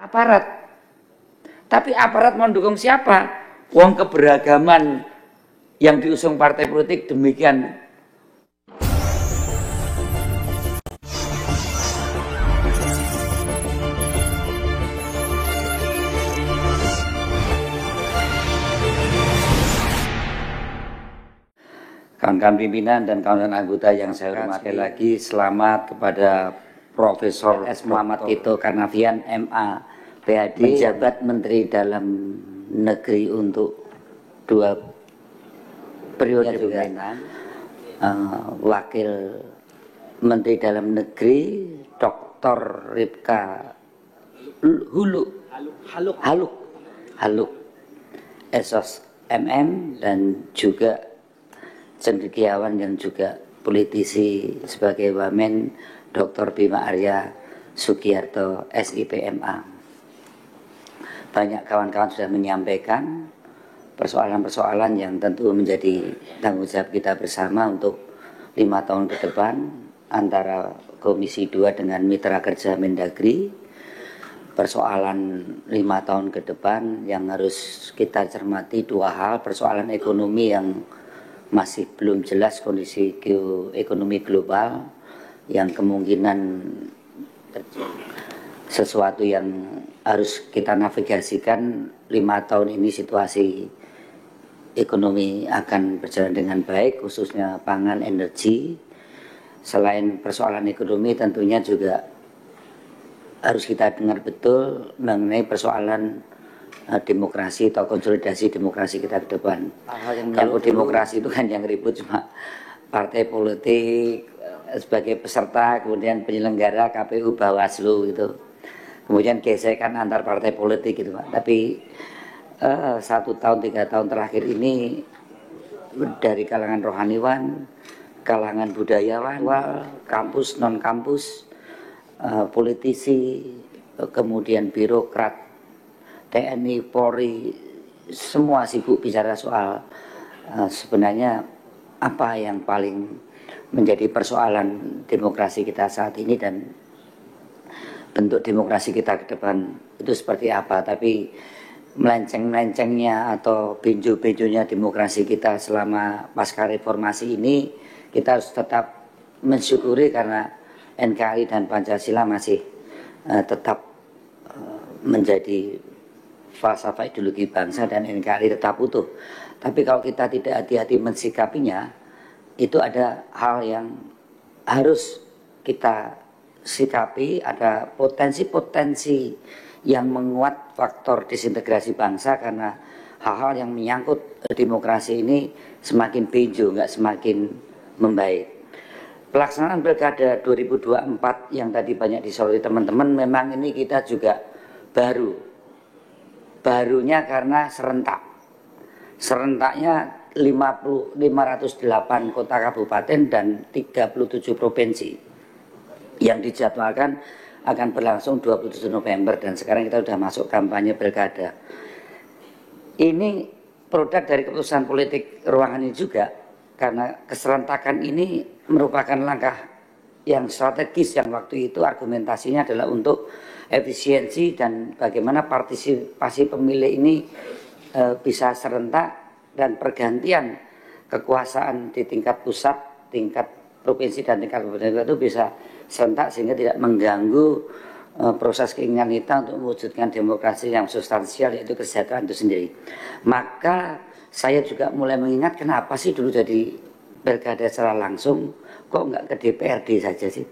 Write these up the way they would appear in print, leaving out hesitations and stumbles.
aparat. Tapi aparat mendukung siapa? Wong keberagaman yang diusung partai politik demikian. Kawan-kawan pimpinan dan kawan-kawan anggota yang saya hormati, sekali lagi selamat kepada Profesor S. Muhammad Tito Karnavian, MA, PhD, menjabat Menteri Dalam Negeri untuk 2 periode pemerintahan. Wakil Menteri Dalam Negeri Dr. Ripka Haluk Esos MM, dan juga cendekiawan yang juga politisi sebagai Wamen Dr. Bima Arya Sugiarto SIPMA. Banyak kawan-kawan sudah menyampaikan persoalan-persoalan yang tentu menjadi tanggung jawab kita bersama untuk 5 tahun ke depan antara Komisi 2 dengan Mitra Kerja Mendagri. Persoalan 5 tahun ke depan yang harus kita cermati 2 hal, persoalan ekonomi yang masih belum jelas kondisi ekonomi global yang kemungkinan sesuatu yang harus kita navigasikan. 5 tahun ini situasi ekonomi akan berjalan dengan baik, khususnya pangan, energi. Selain persoalan ekonomi, tentunya juga harus kita dengar betul mengenai persoalan demokrasi atau konsolidasi demokrasi kita ke depan. Kalau demokrasi itu kan yang ribut cuma partai politik sebagai peserta, kemudian penyelenggara KPU, Bawaslu gitu. Kemudian gesekan antar partai politik gitu Pak. Tapi 1 tahun 3 tahun terakhir ini dari kalangan rohaniwan, kalangan budayawan, kampus non kampus, politisi, kemudian birokrat, TNI, Polri, semua sibuk bicara soal sebenarnya apa yang paling menjadi persoalan demokrasi kita saat ini dan bentuk demokrasi kita ke depan itu seperti apa. Tapi melenceng-melencengnya atau benjo-benjonya demokrasi kita selama pasca reformasi ini, kita harus tetap mensyukuri karena NKRI dan Pancasila masih tetap menjadi falsafah ideologi bangsa dan NKRI tetap utuh. Tapi kalau kita tidak hati-hati mensikapinya, itu ada hal yang harus kita sikapi, ada potensi-potensi yang menguat faktor disintegrasi bangsa karena hal-hal yang menyangkut demokrasi ini semakin benjo, nggak semakin membaik. Pelaksanaan Pilkada 2024 yang tadi banyak disoroti teman-teman, memang ini kita juga barunya karena serentaknya 508 kota kabupaten dan 37 provinsi yang dijadwalkan akan berlangsung 27 November dan sekarang kita sudah masuk kampanye pilkada. Ini produk dari keputusan politik ruangan ini juga, karena keserentakan ini merupakan langkah yang strategis yang waktu itu argumentasinya adalah untuk efisiensi dan bagaimana partisipasi pemilih ini bisa serentak dan pergantian kekuasaan di tingkat pusat, tingkat provinsi dan tingkat kabupaten itu bisa serentak sehingga tidak mengganggu proses keinginan kita untuk mewujudkan demokrasi yang substansial, yaitu kesejahteraan itu sendiri. Maka saya juga mulai mengingat kenapa sih dulu jadi pilkada secara langsung kok nggak ke DPRD saja sih?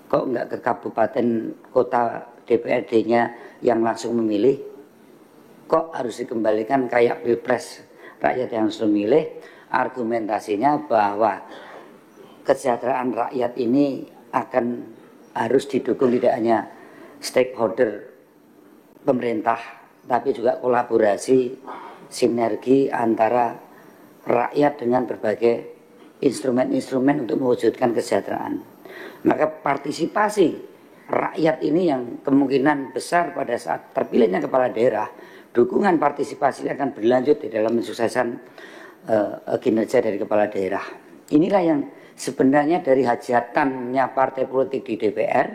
Kok nggak ke kabupaten kota DPRD-nya yang langsung memilih? Kok harus dikembalikan kayak pilpres, rakyat yang langsung memilih? Argumentasinya bahwa kesejahteraan rakyat ini harus didukung tidak hanya stakeholder pemerintah, tapi juga kolaborasi, sinergi antara rakyat dengan berbagai instrumen-instrumen untuk mewujudkan kesejahteraan. Maka partisipasi rakyat ini yang kemungkinan besar pada saat terpilihnya kepala daerah, dukungan partisipasi akan berlanjut di dalam mensukseskan kinerja dari kepala daerah. Inilah yang sebenarnya dari hajatannya partai politik di DPR,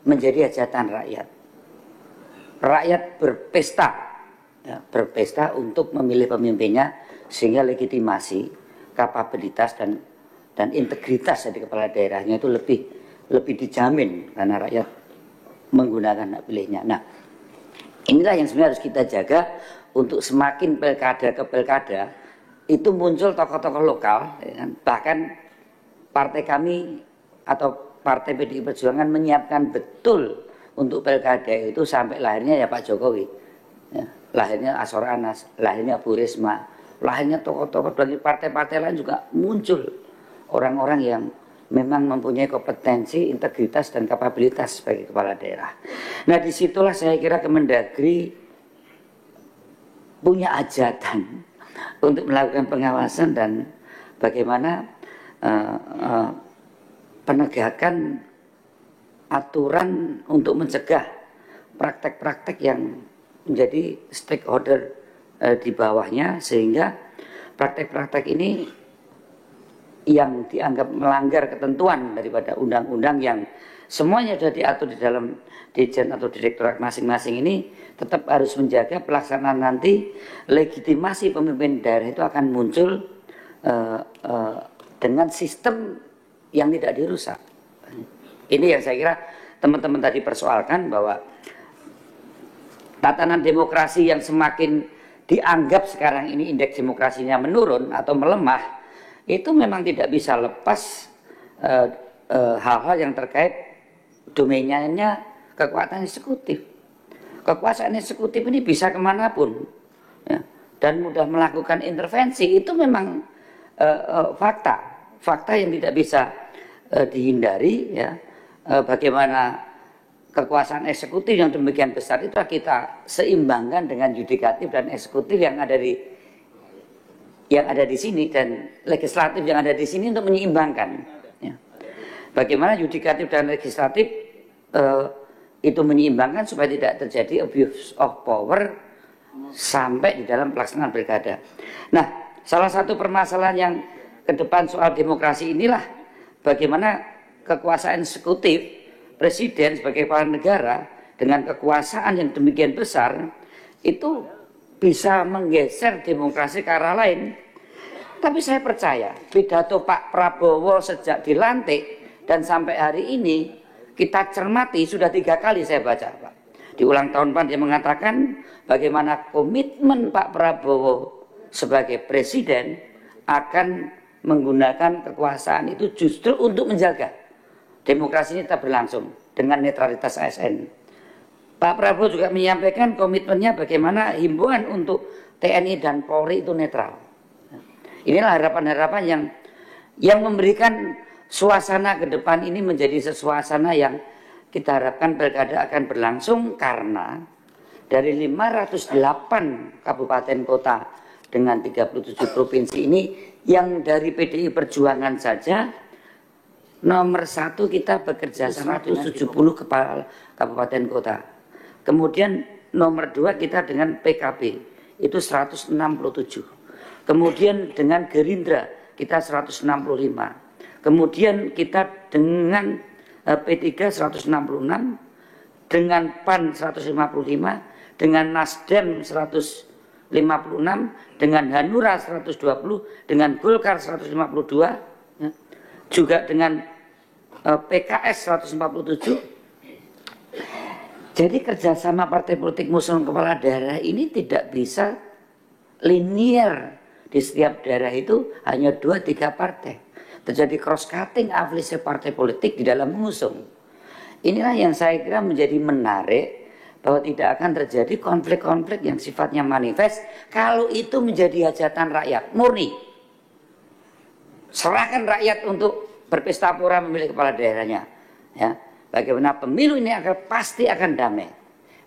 menjadi hajatan rakyat. Rakyat berpesta, ya, berpesta untuk memilih pemimpinnya sehingga legitimasi, kapabilitas dan integritas dari kepala daerahnya itu lebih dijamin karena rakyat menggunakan hak pilihnya. Nah, inilah yang sebenarnya harus kita jaga untuk semakin pilkada ke pilkada itu muncul tokoh-tokoh lokal, ya kan? Bahkan partai kami atau partai PDI Perjuangan menyiapkan betul untuk pilkada itu sampai lahirnya ya Pak Jokowi, ya, lahirnya Azwar Anas, lahirnya Bu Risma, lahirnya tokoh-tokoh dari partai-partai lain juga muncul orang-orang yang memang mempunyai kompetensi, integritas dan kapabilitas sebagai kepala daerah. Nah, disitulah saya kira Kemendagri punya hajatan untuk melakukan pengawasan dan bagaimana penegakan aturan untuk mencegah praktek-praktek yang menjadi stakeholder di bawahnya, sehingga praktek-praktek ini yang dianggap melanggar ketentuan daripada undang-undang yang semuanya sudah diatur di dalam Dirjen atau Direktorat masing-masing ini tetap harus menjaga pelaksanaan nanti. Legitimasi pemimpin daerah itu akan muncul dengan sistem yang tidak dirusak. Ini yang saya kira teman-teman tadi persoalkan, bahwa tatanan demokrasi yang semakin dianggap sekarang ini indeks demokrasinya menurun atau melemah, itu memang tidak bisa lepas hal-hal yang terkait domainnya kekuasaan eksekutif. Kekuasaan eksekutif ini bisa kemanapun, ya, dan mudah melakukan intervensi. Itu memang fakta yang tidak bisa dihindari, ya. Bagaimana kekuasaan eksekutif yang demikian besar itu kita seimbangkan dengan yudikatif dan eksekutif yang ada di sini dan legislatif yang ada di sini untuk menyeimbangkan, ya. Bagaimana yudikatif dan legislatif itu menyeimbangkan supaya tidak terjadi abuse of power sampai di dalam pelaksanaan pilkada. Nah, salah satu permasalahan yang ke depan soal demokrasi inilah bagaimana kekuasaan eksekutif, presiden sebagai kepala negara dengan kekuasaan yang demikian besar itu bisa menggeser demokrasi ke arah lain. Tapi saya percaya pidato Pak Prabowo sejak dilantik dan sampai hari ini kita cermati, sudah 3 kali saya baca, Pak. Di ulang tahun Pak dia mengatakan bagaimana komitmen Pak Prabowo sebagai presiden akan menggunakan kekuasaan itu justru untuk menjaga demokrasi ini tetap berlangsung dengan netralitas ASN. Pak Prabowo juga menyampaikan komitmennya bagaimana himbauan untuk TNI dan Polri itu netral. Inilah harapan-harapan yang memberikan suasana ke depan ini menjadi suasana yang kita harapkan pilkada akan berlangsung, karena dari 508 kabupaten kota dengan 37 provinsi ini yang dari PDI Perjuangan saja nomor 1 kita bekerja sama 170 kepala kabupaten kota. Kemudian nomor 2 kita dengan PKB itu 167. Kemudian dengan Gerindra kita 165. Kemudian kita dengan P3 166, dengan PAN 155, dengan Nasdem 156, dengan Hanura 120, dengan Golkar 152, ya, juga dengan PKS 147. Jadi kerjasama partai politik mengusung kepala daerah ini tidak bisa linear. Di setiap daerah itu hanya 2-3 partai. Terjadi cross cutting afiliasi partai politik di dalam mengusung. Inilah yang saya kira menjadi menarik, bahwa tidak akan terjadi konflik-konflik yang sifatnya manifest kalau itu menjadi hajatan rakyat murni. Serahkan rakyat untuk berpesta pora memilih kepala daerahnya, ya. Bagaimana pemilu ini pasti akan damai.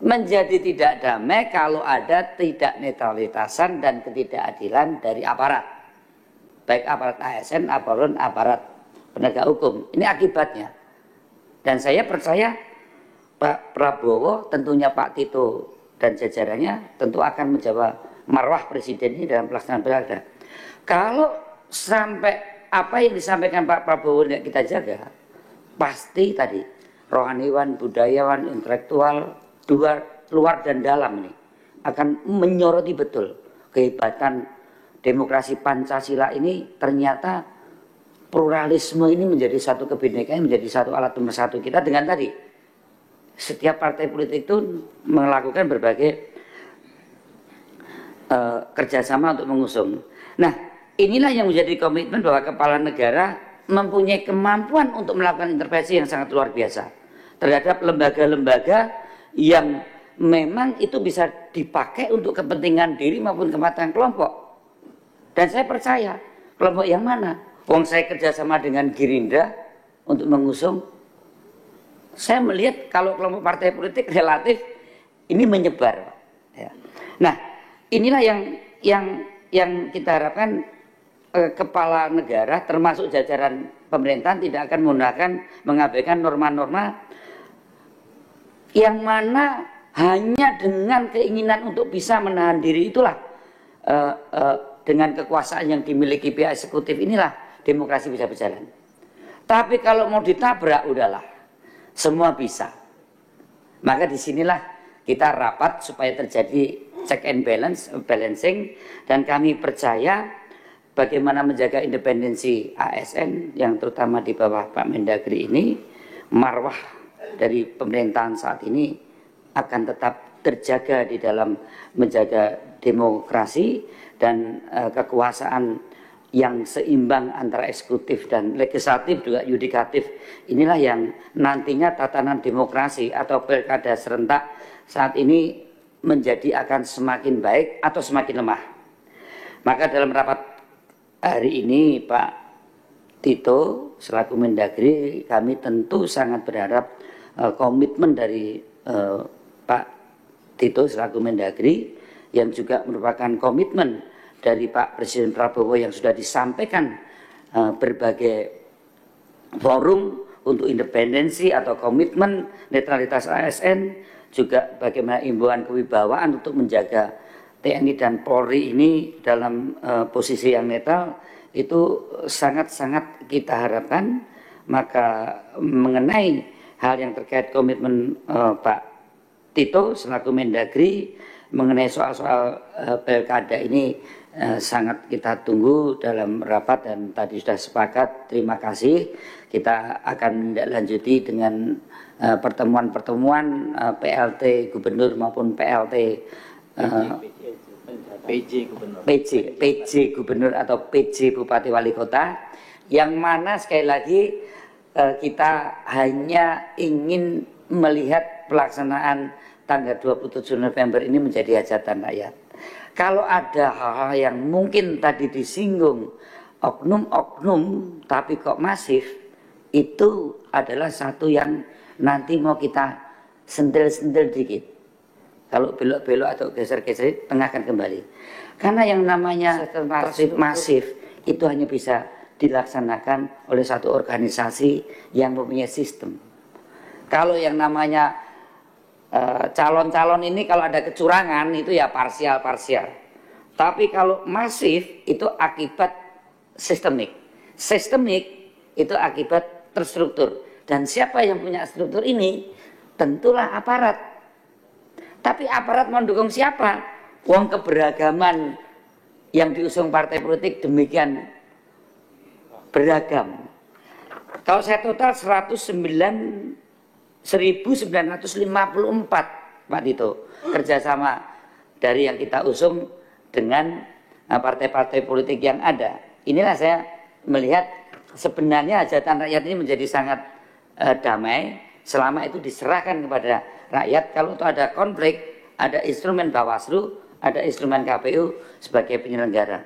Menjadi tidak damai kalau ada tidak netralitasan dan ketidakadilan dari aparat, baik aparat ASN, aparat penegak hukum. Ini akibatnya. Dan saya percaya Pak Prabowo, tentunya Pak Tito dan jajarannya tentu akan menjaga marwah presiden ini dalam pelaksanaan pilkada. Kalau sampai apa yang disampaikan Pak Prabowo tidak kita jaga, pasti tadi rohaniwan, budayawan, intelektual, luar dan dalam ini akan menyoroti betul kehebatan demokrasi Pancasila ini. Ternyata pluralisme ini menjadi satu kebinekaan, menjadi satu alat pemersatu kita dengan tadi setiap partai politik itu melakukan berbagai kerjasama untuk mengusung. Nah, inilah yang menjadi komitmen bahwa kepala negara mempunyai kemampuan untuk melakukan intervensi yang sangat luar biasa terhadap lembaga-lembaga yang memang itu bisa dipakai untuk kepentingan diri maupun kepentingan kelompok. Dan saya percaya kelompok yang mana? Wong saya kerjasama dengan Gerindra untuk mengusung. Saya melihat kalau kelompok partai politik relatif ini menyebar. Ya. Nah, inilah yang kita harapkan kepala negara termasuk jajaran pemerintahan tidak akan mengabaikan norma-norma yang mana hanya dengan keinginan untuk bisa menahan diri itulah dengan kekuasaan yang dimiliki pihak eksekutif inilah demokrasi bisa berjalan. Tapi kalau mau ditabrak udahlah, semua bisa. Maka disinilah kita rapat supaya terjadi check and balancing, dan kami percaya bagaimana menjaga independensi ASN yang terutama di bawah Pak Mendagri ini, marwah dari pemerintahan saat ini akan tetap terjaga di dalam menjaga demokrasi dan kekuasaan yang seimbang antara eksekutif dan legislatif juga yudikatif. Inilah yang nantinya tatanan demokrasi atau pilkada serentak saat ini menjadi akan semakin baik atau semakin lemah. Maka dalam rapat hari ini Pak Tito selaku Mendagri, kami tentu sangat berharap komitmen dari Pak Tito selaku Mendagri yang juga merupakan komitmen dari Pak Presiden Prabowo yang sudah disampaikan berbagai forum untuk independensi atau komitmen netralitas ASN, juga bagaimana imbauan kewibawaan untuk menjaga TNI dan Polri ini dalam posisi yang netral, itu sangat-sangat kita harapkan. Maka mengenai hal yang terkait komitmen Pak Tito selaku Mendagri mengenai soal-soal pilkada ini sangat kita tunggu dalam rapat, dan tadi sudah sepakat, terima kasih. Kita akan lanjuti dengan pertemuan-pertemuan PLT Gubernur maupun PLT PJ Gubernur atau PJ Bupati Wali Kota, yang mana sekali lagi kita hanya ingin melihat pelaksanaan tanggal 27 November ini menjadi hajatan rakyat. Kalau ada hal-hal yang mungkin tadi disinggung oknum-oknum tapi kok masif, itu adalah satu yang nanti mau kita sentil-sentil dikit. Kalau belok-belok atau geser-geser, tengahkan kembali. Karena yang namanya masif itu hanya bisa dilaksanakan oleh satu organisasi yang mempunyai sistem. Kalau yang namanya calon-calon ini kalau ada kecurangan itu ya parsial. Tapi kalau masif itu akibat sistemik. Sistemik itu akibat terstruktur. Dan siapa yang punya struktur ini? Tentulah aparat. Tapi aparat mendukung siapa? Wong keberagaman yang diusung partai politik demikian beragam. Kalau saya total 1954 Pak Tito kerjasama dari yang kita usung dengan partai-partai politik yang ada. Inilah saya melihat sebenarnya hajatan rakyat ini menjadi sangat damai selama itu diserahkan kepada rakyat. Kalau itu ada konflik, ada instrumen Bawaslu, ada instrumen KPU sebagai penyelenggara.